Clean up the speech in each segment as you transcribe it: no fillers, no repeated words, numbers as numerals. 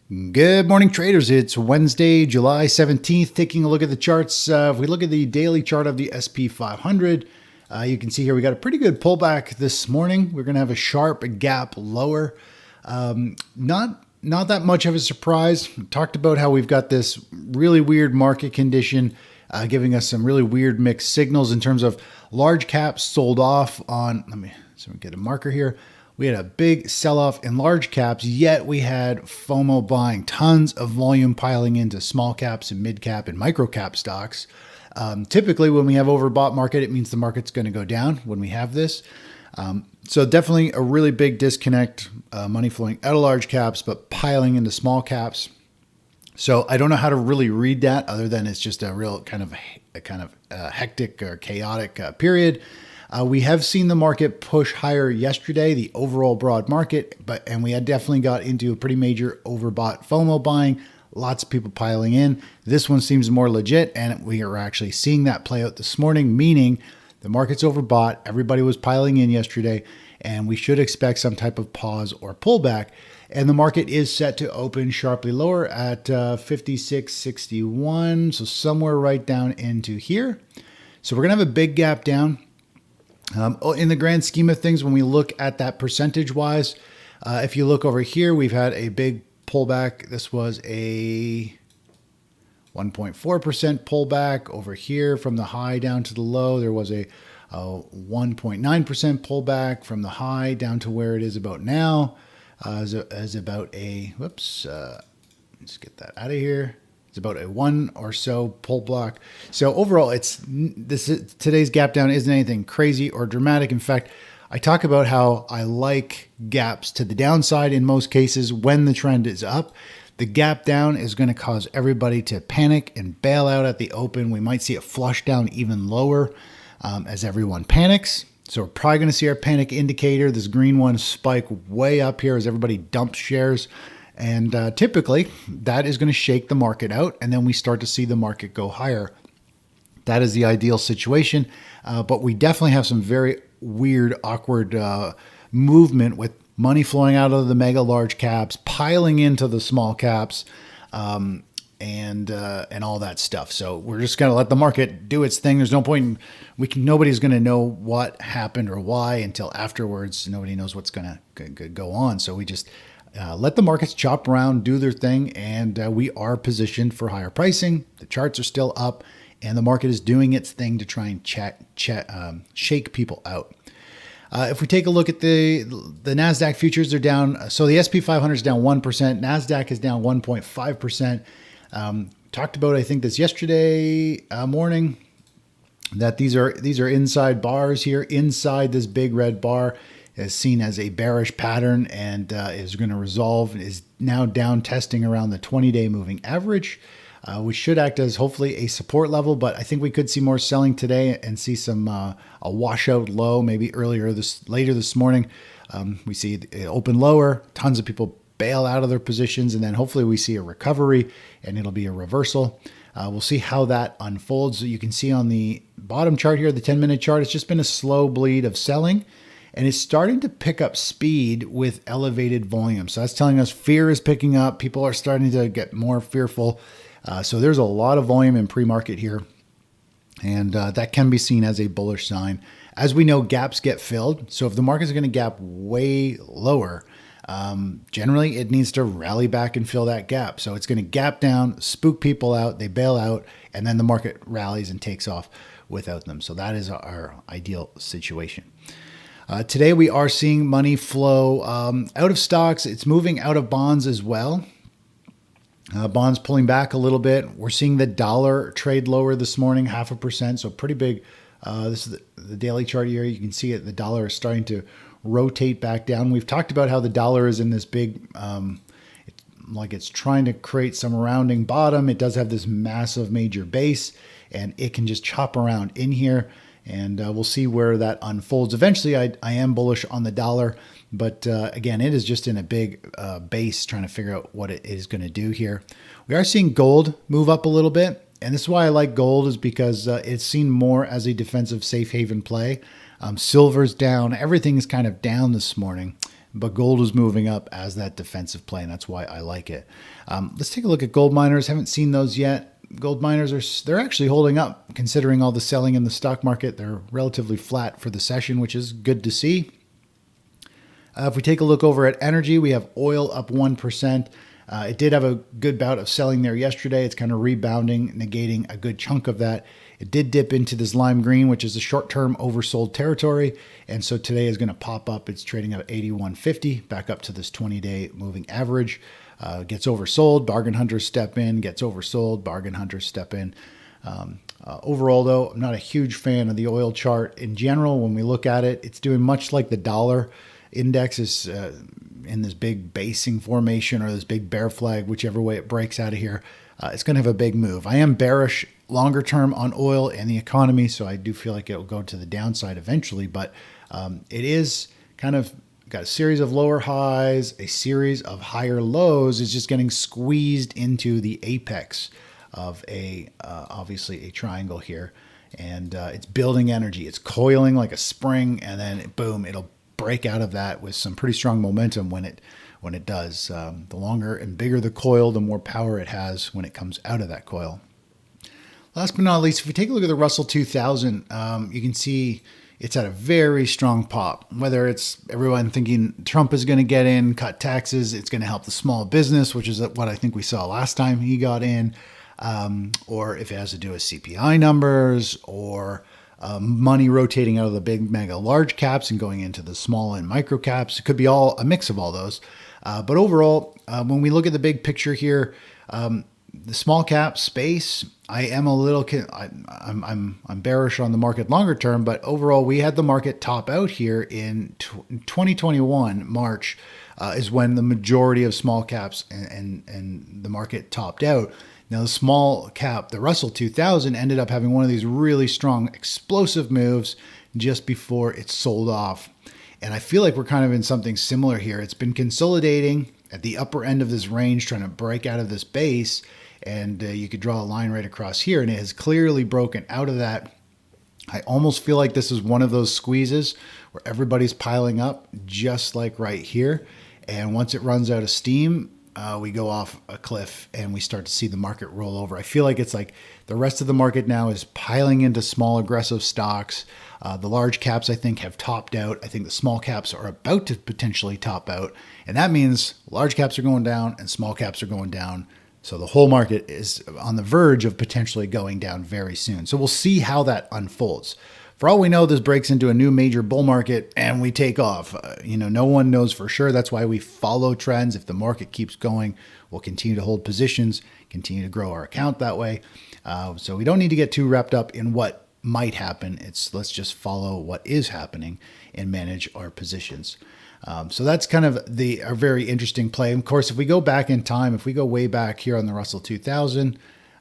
Good morning, traders. It's Wednesday, July 17th. Taking a look at the charts. If we look at the daily chart of the SP 500, you can see here we got a pretty good pullback this morning. We're going to have a sharp gap lower. Not that much of a surprise. We talked about how we've got this really weird market condition giving us some really weird mixed signals in terms of large caps sold off on, let me get a marker here. We had a big sell-off in large caps, yet we had FOMO buying, tons of volume piling into small caps and mid cap and micro cap stocks. Typically, when we have overbought market, it means the market's going to go down when we have this. So definitely a really big disconnect, money flowing out of large caps, but piling into small caps. So I don't know how to really read that other than it's just a real kind of hectic or chaotic period. We have seen the market push higher yesterday, the overall broad market, and we had definitely got into a pretty major overbought FOMO buying, lots of people piling in. This one seems more legit, and we are actually seeing that play out this morning, meaning the market's overbought, everybody was piling in yesterday, and we should expect some type of pause or pullback. And the market is set to open sharply lower at 56.61, so somewhere right down into here. So we're going to have a big gap down. In the grand scheme of things, when we look at that percentage-wise, if you look over here, we've had a big pullback. This was a 1.4% pullback over here from the high down to the low. There was a 1.9% pullback from the high down to where it is about now. As about a, let's get that out of here. It's about a 1 or so pullback. So overall, today's gap down isn't anything crazy or dramatic. In fact, I talk about how I like gaps to the downside in most cases when the trend is up. The gap down is going to cause everybody to panic and bail out at the open. We might see it flush down even lower as everyone panics. So we're probably going to see our panic indicator, this green one, spike way up here as everybody dumps shares. And typically, that is going to shake the market out, and then we start to see the market go higher. That is the ideal situation, but we definitely have some very weird, awkward movement with money flowing out of the mega large caps, piling into the small caps, and all that stuff. So we're just going to let the market do its thing. There's no point. Nobody's going to know what happened or why until afterwards. Nobody knows what's going to go on. So we just let the markets chop around, do their thing, and we are positioned for higher pricing. The charts are still up, and the market is doing its thing to try and shake people out. If we take a look at the NASDAQ futures, they're down. So the SP 500 is down 1%. NASDAQ is down 1.5%. Talked about, I think, this yesterday morning, that these are inside bars here. Inside this big red bar is seen as a bearish pattern and is going to resolve, is now down testing around the 20-day moving average, which should act as hopefully a support level. But I think we could see more selling today and see some a washout low maybe later this morning. We see it open lower, tons of people bail out of their positions, and then hopefully we see a recovery and it'll be a reversal. We'll see how that unfolds. You can see on the bottom chart here, the 10-minute chart, it's just been a slow bleed of selling. And it's starting to pick up speed with elevated volume. So that's telling us fear is picking up. People are starting to get more fearful. So there's a lot of volume in pre-market here. And that can be seen as a bullish sign. As we know, gaps get filled. So if the market is going to gap way lower, generally it needs to rally back and fill that gap. So it's going to gap down, spook people out, they bail out, and then the market rallies and takes off without them. So that is our ideal situation. Today, we are seeing money flow out of stocks. It's moving out of bonds as well. Bonds pulling back a little bit. We're seeing the dollar trade lower this morning, 0.5%. So pretty big. This is the daily chart here. You can see it. The dollar is starting to rotate back down. We've talked about how the dollar is in this big, like it's trying to create some rounding bottom. It does have this massive major base, and it can just chop around in here. And we'll see where that unfolds. Eventually, I am bullish on the dollar, but again, it is just in a big base trying to figure out what it is going to do here. We are seeing gold move up a little bit, and this is why I like gold, is because it's seen more as a defensive safe haven play. Silver's down. Everything's kind of down this morning, but gold is moving up as that defensive play, and that's why I like it. Let's take a look at gold miners. Haven't seen those yet. Gold miners they're actually holding up considering all the selling in the stock market. They're relatively flat for the session, which is good to see. If we take a look over at energy, we have oil up 1%. It did have a good bout of selling there yesterday. It's kind of rebounding, negating a good chunk of that. It did dip into this lime green, which is a short-term oversold territory. And so today is going to pop up. It's trading at 81.50, back up to this 20-day moving average. Gets oversold, bargain hunters step in, gets oversold, bargain hunters step in. Overall, though, I'm not a huge fan of the oil chart. In general, when we look at it, it's doing much like the dollar index is in this big basing formation or this big bear flag, whichever way it breaks out of here. It's going to have a big move. I am bearish longer term on oil and the economy, so I do feel like it will go to the downside eventually, but it is kind of got a series of lower highs, a series of higher lows. Is just getting squeezed into the apex of obviously a triangle here, and it's building energy. It's coiling like a spring, and then boom, it'll break out of that with some pretty strong momentum when it does. The longer and bigger the coil, the more power it has when it comes out of that coil. Last but not least, if we take a look at the Russell 2000, you can see it's at a very strong pop. Whether it's everyone thinking Trump is going to get in, cut taxes, it's going to help the small business, which is what I think we saw last time he got in, or if it has to do with CPI numbers or money rotating out of the big mega large caps and going into the small and micro caps. It could be all a mix of all those. But overall, when we look at the big picture here, the small cap space, I am a little, I'm bearish on the market longer term, but overall we had the market top out here in 2021, March is when the majority of small caps and the market topped out. Now, the small cap, the Russell 2000, ended up having one of these really strong, explosive moves just before it sold off. And I feel like we're kind of in something similar here. It's been consolidating at the upper end of this range, trying to break out of this base. And you could draw a line right across here, and it has clearly broken out of that. I almost feel like this is one of those squeezes where everybody's piling up, just like right here. And once it runs out of steam, we go off a cliff and we start to see the market roll over. I feel like it's like the rest of the market now is piling into small aggressive stocks. The large caps, I think, have topped out. I think the small caps are about to potentially top out. And that means large caps are going down and small caps are going down. So the whole market is on the verge of potentially going down very soon. So we'll see how that unfolds. For all we know, this breaks into a new major bull market and we take off. No one knows for sure. That's why we follow trends. If the market keeps going, we'll continue to hold positions, continue to grow our account that way. So we don't need to get too wrapped up in what might happen. Let's just follow what is happening and manage our positions. So that's kind of a very interesting play. Of course, if we go back in time, if we go way back here on the Russell 2000,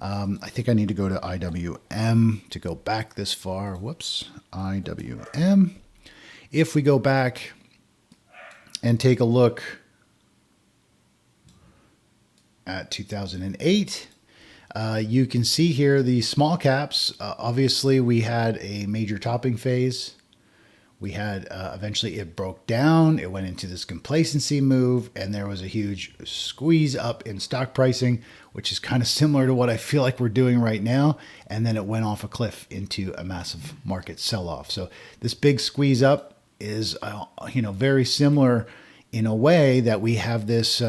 I think I need to go to IWM to go back this far. Whoops, IWM. If we go back and take a look at 2008, you can see here the small caps. Obviously, we had a major topping phase. We had eventually it broke down. It went into this complacency move, and there was a huge squeeze up in stock pricing, which is kind of similar to what I feel like we're doing right now. And then it went off a cliff into a massive market sell-off. So this big squeeze up is, very similar in a way that we have this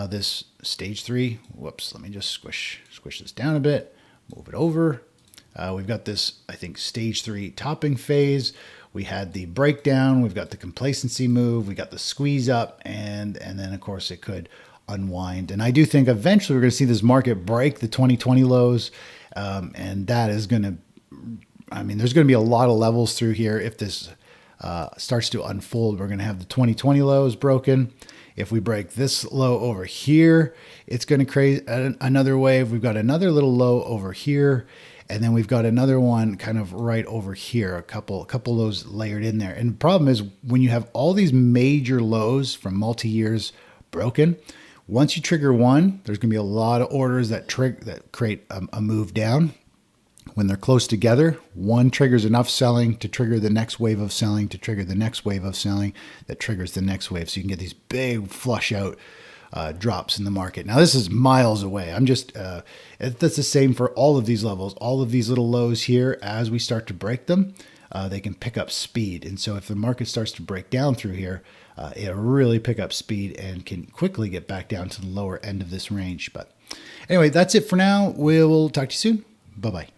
this stage 3. Whoops, let me just squish this down a bit, move it over. We've got this, I think, stage 3 topping phase. We had the breakdown. We've got the complacency move. We got the squeeze up, and then, of course, it could unwind. And I do think eventually we're going to see this market break the 2020 lows, and that is going to, there's going to be a lot of levels through here. If this starts to unfold, we're going to have the 2020 lows broken. If we break this low over here, it's going to create another wave. We've got another little low over here. And then we've got another one kind of right over here, a couple lows layered in there. And the problem is when you have all these major lows from multi-years broken, once you trigger one, there's going to be a lot of orders that create a move down. When they're close together, one triggers enough selling to trigger the next wave of selling, to trigger the next wave of selling that triggers the next wave. So you can get these big flush out drops in the market. Now this is miles away. That's the same for all of these levels. All of these little lows here, as we start to break them, they can pick up speed. And so if the market starts to break down through here, it'll really pick up speed and can quickly get back down to the lower end of this range. But anyway, that's it for now. We'll talk to you soon. Bye-bye.